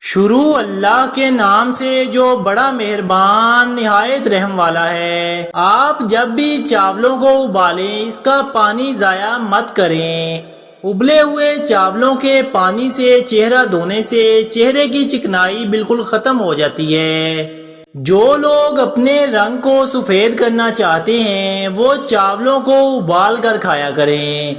شروع اللہ کے نام سے جو بڑا مہربان نہایت رحم والا ہے۔ آپ جب بھی چاولوں کو ابالیں اس کا پانی ضائع مت کریں۔ ابلے ہوئے چاولوں کے پانی سے چہرہ دھونے سے چہرے کی چکنائی بالکل ختم ہو جاتی ہے۔ جو لوگ اپنے رنگ کو سفید کرنا چاہتے ہیں وہ چاولوں کو ابال کر کھایا کریں۔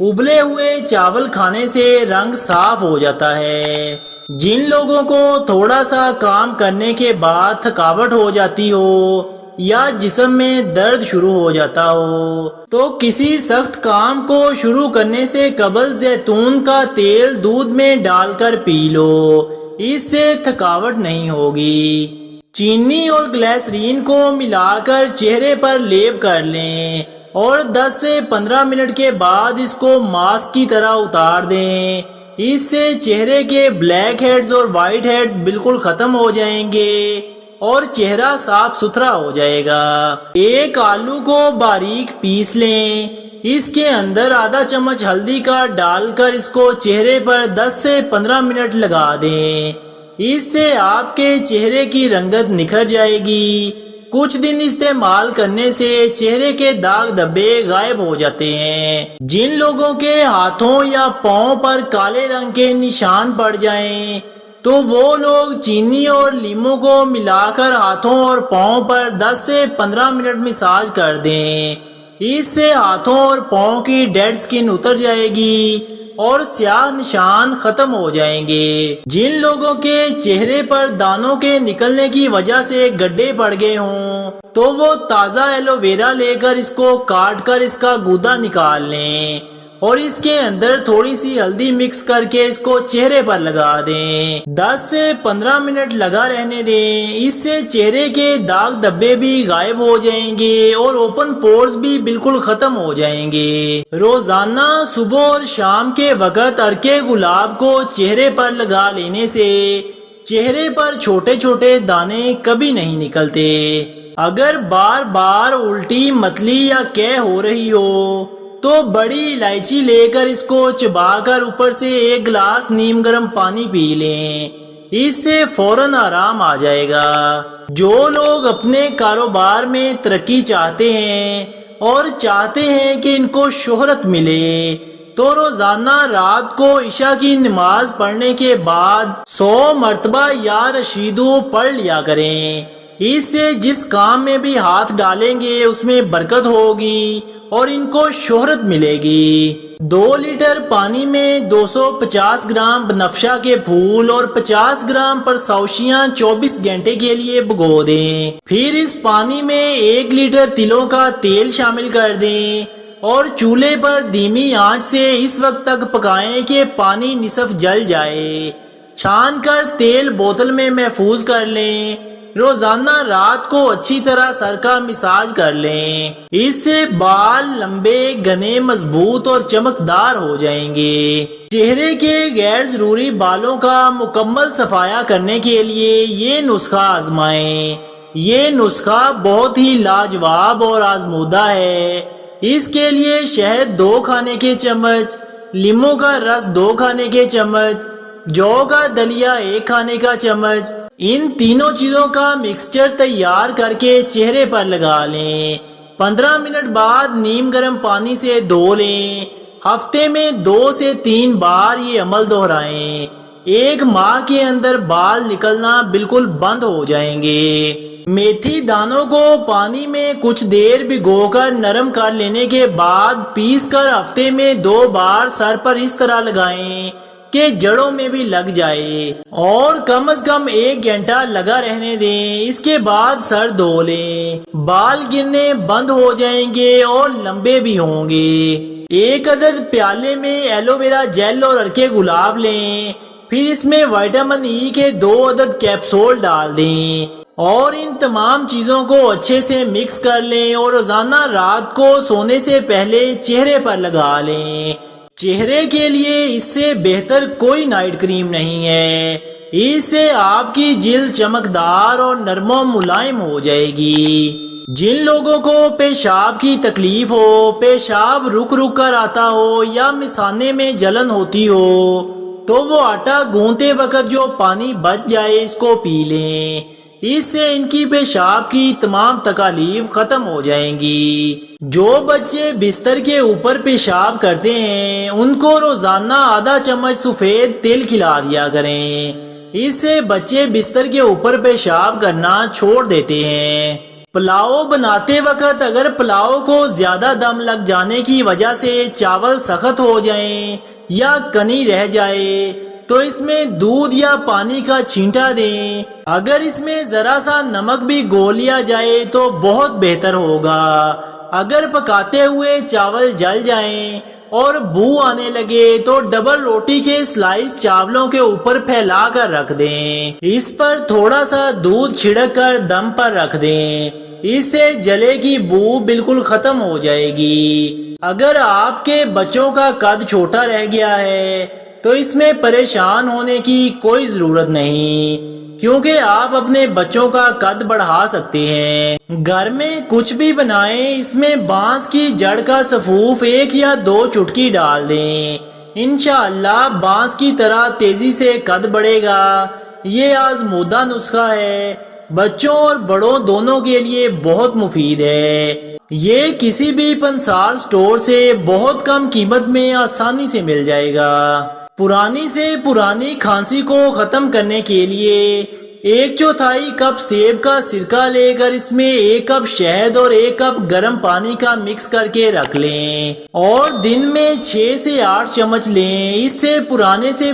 ابلے ہوئے چاول کھانے سے رنگ صاف ہو جاتا ہے۔ جن لوگوں کو تھوڑا سا کام کرنے کے بعد تھکاوٹ ہو جاتی ہو یا جسم میں درد شروع ہو جاتا ہو تو کسی سخت کام کو شروع کرنے سے قبل زیتون کا تیل دودھ میں ڈال کر پی لو، اس سے تھکاوٹ نہیں ہوگی۔ چینی اور گلیسرین کو ملا کر چہرے پر لیپ کر لیں اور 10 سے 15 منٹ کے بعد اس کو ماسک کی طرح اتار دیں۔ اس سے چہرے کے بلیک ہیڈز اور وائٹ ہیڈز بالکل ختم ہو جائیں گے اور چہرہ صاف ستھرا ہو جائے گا۔ ایک آلو کو باریک پیس لیں، اس کے اندر آدھا چمچ ہلدی کا ڈال کر اس کو چہرے پر 10 سے 15 منٹ لگا دیں۔ اس سے آپ کے چہرے کی رنگت نکھر جائے گی۔ کچھ دن استعمال کرنے سے چہرے کے داغ دھبے غائب ہو جاتے ہیں۔ جن لوگوں کے ہاتھوں یا پاؤں پر کالے رنگ کے نشان پڑ جائیں تو وہ لوگ چینی اور لیموں کو ملا کر ہاتھوں اور پاؤں پر 10 سے 15 منٹ مساج کر دیں۔ اس سے ہاتھوں اور پاؤں کی ڈیڈ سکن اتر جائے گی اور سیاہ نشان ختم ہو جائیں گے۔ جن لوگوں کے چہرے پر دانوں کے نکلنے کی وجہ سے گڈھے پڑ گئے ہوں تو وہ تازہ ایلو ویرا لے کر اس کو کاٹ کر اس کا گودا نکال لیں اور اس کے اندر تھوڑی سی ہلدی مکس کر کے اس کو چہرے پر لگا دیں۔ 10 سے 15 منٹ لگا رہنے دیں۔ اس سے چہرے کے داغ دھبے بھی غائب ہو جائیں گے اور اوپن پورز بھی بالکل ختم ہو جائیں گے۔ روزانہ صبح اور شام کے وقت ارکے گلاب کو چہرے پر لگا لینے سے چہرے پر چھوٹے چھوٹے دانے کبھی نہیں نکلتے۔ اگر بار بار الٹی متلی یا قے ہو رہی ہو تو بڑی الائچی لے کر اس کو چبا کر اوپر سے 1 گلاس نیم گرم پانی پی لیں، اس سے فوراً آرام آ جائے گا۔ جو لوگ اپنے کاروبار میں ترقی چاہتے ہیں اور چاہتے ہیں کہ ان کو شہرت ملے تو روزانہ رات کو عشاء کی نماز پڑھنے کے بعد 100 مرتبہ یا رشیدو پڑھ لیا کریں۔ اس سے جس کام میں بھی ہاتھ ڈالیں گے اس میں برکت ہوگی اور ان کو شہرت ملے گی۔ 2 لیٹر پانی میں 250 گرام بنفشہ کے پھول اور 50 گرام پرساوشیاں 24 گھنٹے کے لیے بھگو دیں۔ پھر اس پانی میں 1 لیٹر تلوں کا تیل شامل کر دیں اور چولہے پر دھیمی آنچ سے اس وقت تک پکائیں کہ پانی نصف جل جائے۔ چھان کر تیل بوتل میں محفوظ کر لیں۔ روزانہ رات کو اچھی طرح سر کا مساج کر لیں، اس سے بال لمبے، گھنے، مضبوط اور چمکدار ہو جائیں گے۔ چہرے کے غیر ضروری بالوں کا مکمل صفایا کرنے کے لیے یہ نسخہ آزمائیں۔ یہ نسخہ بہت ہی لاجواب اور آزمودہ ہے۔ اس کے لیے شہد 2 کھانے کے چمچ، لیموں کا رس 2 کھانے کے چمچ، جو کا دلیا 1 کھانے کا چمچ، ان تینوں چیزوں کا مکسچر تیار کر کے چہرے پر لگا لیں۔ 15 منٹ بعد نیم گرم پانی سے دھو لیں۔ ہفتے میں 2 سے 3 بار یہ عمل دہرائیں۔ 1 ماہ کے اندر بال نکلنا بالکل بند ہو جائیں گے۔ میتھی دانوں کو پانی میں کچھ دیر بھگو کر نرم کر لینے کے بعد پیس کر ہفتے میں 2 بار سر پر اس طرح لگائیں کہ جڑوں میں بھی لگ جائے اور کم از کم 1 گھنٹہ لگا رہنے دیں۔ اس کے بعد سر دھو لیں۔ بال گرنے بند ہو جائیں گے اور لمبے بھی ہوں گے۔ 1 عدد پیالے میں ایلو ویرا جیل اور ارکے گلاب لیں، پھر اس میں وٹامن ای کے 2 عدد کیپسول ڈال دیں اور ان تمام چیزوں کو اچھے سے مکس کر لیں اور روزانہ رات کو سونے سے پہلے چہرے پر لگا لیں۔ چہرے کے لیے اس سے بہتر کوئی نائٹ کریم نہیں ہے۔ اس سے آپ کی جلد چمکدار اور نرم و ملائم ہو جائے گی۔ جن لوگوں کو پیشاب کی تکلیف ہو، پیشاب رک رک کر آتا ہو یا مثانے میں جلن ہوتی ہو تو وہ آٹا گوندتے وقت جو پانی بچ جائے اس کو پی لیں، اس سے ان کی پیشاب کی تمام تکالیف ختم ہو جائیں گی۔ جو بچے بستر کے اوپر پیشاب کرتے ہیں ان کو روزانہ آدھا چمچ سفید تل کھلا دیا کریں، اس سے بچے بستر کے اوپر پیشاب کرنا چھوڑ دیتے ہیں۔ پلاؤ بناتے وقت اگر پلاؤ کو زیادہ دم لگ جانے کی وجہ سے چاول سخت ہو جائیں یا کنی رہ جائے تو اس میں دودھ یا پانی کا چھینٹا دیں۔ اگر اس میں ذرا سا نمک بھی گول لیا جائے تو بہت بہتر ہوگا۔ اگر پکاتے ہوئے چاول جل جائیں اور بو آنے لگے تو ڈبل روٹی کے سلائس چاولوں کے اوپر پھیلا کر رکھ دیں، اس پر تھوڑا سا دودھ چھڑک کر دم پر رکھ دیں، اس سے جلے کی بو بالکل ختم ہو جائے گی۔ اگر آپ کے بچوں کا قد چھوٹا رہ گیا ہے تو اس میں پریشان ہونے کی کوئی ضرورت نہیں، کیونکہ آپ اپنے بچوں کا قد بڑھا سکتے ہیں۔ گھر میں کچھ بھی بنائیں، اس میں بانس کی جڑ کا سفوف 1 یا 2 چٹکی ڈال دیں، انشاءاللہ بانس کی طرح تیزی سے قد بڑھے گا۔ یہ آزمودہ نسخہ ہے، بچوں اور بڑوں دونوں کے لیے بہت مفید ہے۔ یہ کسی بھی پنسار سٹور سے بہت کم قیمت میں آسانی سے مل جائے گا۔ پرانی سے پرانی کھانسی کو ختم کرنے کے لیے 1/4 کپ سیب کا سرکہ لے کر اس میں 1 کپ شہد اور 1 کپ گرم پانی کا مکس کر کے رکھ لیں اور دن میں 6 سے 8 چمچ لیں، اس سے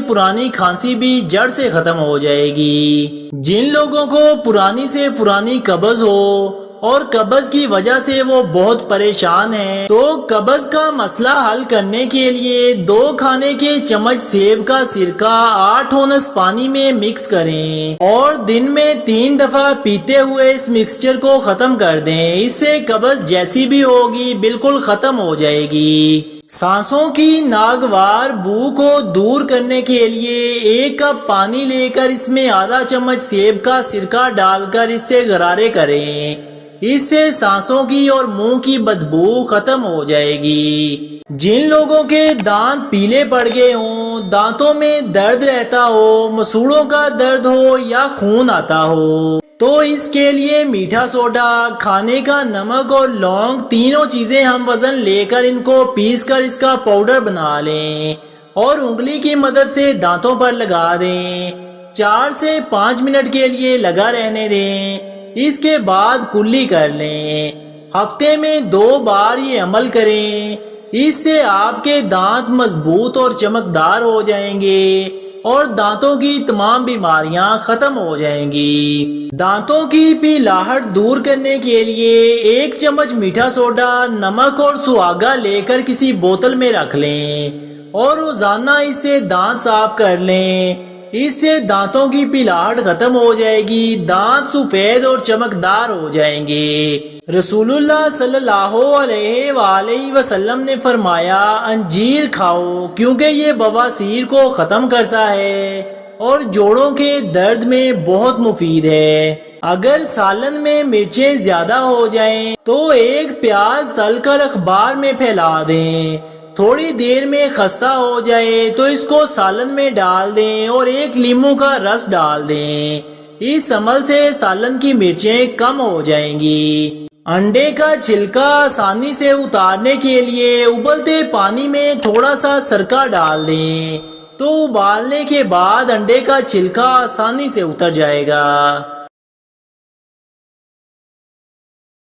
پرانی کھانسی بھی جڑ سے ختم ہو جائے گی۔ جن لوگوں کو پرانی سے پرانی قبض ہو اور قبض کی وجہ سے وہ بہت پریشان ہیں تو قبض کا مسئلہ حل کرنے کے لیے 2 کھانے کے چمچ سیب کا سرکہ 8 اونس پانی میں مکس کریں اور دن میں 3 دفعہ پیتے ہوئے اس مکسچر کو ختم کر دیں، اس سے قبض جیسی بھی ہوگی بالکل ختم ہو جائے گی۔ سانسوں کی ناگوار بو کو دور کرنے کے لیے 1 کپ پانی لے کر اس میں آدھا چمچ سیب کا سرکہ ڈال کر اس سے غرارے کریں، اس سے سانسوں کی اور منہ کی بدبو ختم ہو جائے گی۔ جن لوگوں کے دانت پیلے پڑ گئے ہوں، دانتوں میں درد رہتا ہو، مسوڑوں کا درد ہو یا خون آتا ہو تو اس کے لیے میٹھا سوڈا، کھانے کا نمک اور لونگ تینوں چیزیں ہم وزن لے کر ان کو پیس کر اس کا پاؤڈر بنا لیں اور انگلی کی مدد سے دانتوں پر لگا دیں، 4 سے 5 منٹ کے لیے لگا رہنے دیں، اس کے بعد کلی کر لیں۔ ہفتے میں 2 بار یہ عمل کریں، اس سے آپ کے دانت مضبوط اور چمکدار ہو جائیں گے اور دانتوں کی تمام بیماریاں ختم ہو جائیں گی۔ دانتوں کی پیلاہٹ دور کرنے کے لیے 1 چمچ میٹھا سوڈا، نمک اور سہاگا لے کر کسی بوتل میں رکھ لیں اور روزانہ اس سے دانت صاف کر لیں، اس سے دانتوں کی پیلاہٹ ختم ہو جائے گی، دانت سفید اور چمکدار ہو جائیں گے۔ رسول اللہ صلی اللہ علیہ وآلہ وسلم نے فرمایا انجیر کھاؤ کیونکہ یہ بواسیر کو ختم کرتا ہے اور جوڑوں کے درد میں بہت مفید ہے۔ اگر سالن میں مرچیں زیادہ ہو جائیں تو 1 پیاز تل کر اخبار میں پھیلا دیں، تھوڑی دیر میں خستہ ہو جائے تو اس کو سالن میں ڈال دیں اور 1 لیموں کا رس ڈال دیں، اس عمل سے سالن کی مرچیں کم ہو جائیں گی۔ انڈے کا چھلکا آسانی سے اتارنے کے لیے ابلتے پانی میں تھوڑا سا سرکہ ڈال دیں تو ابالنے کے بعد انڈے کا چھلکا آسانی سے اتر جائے گا۔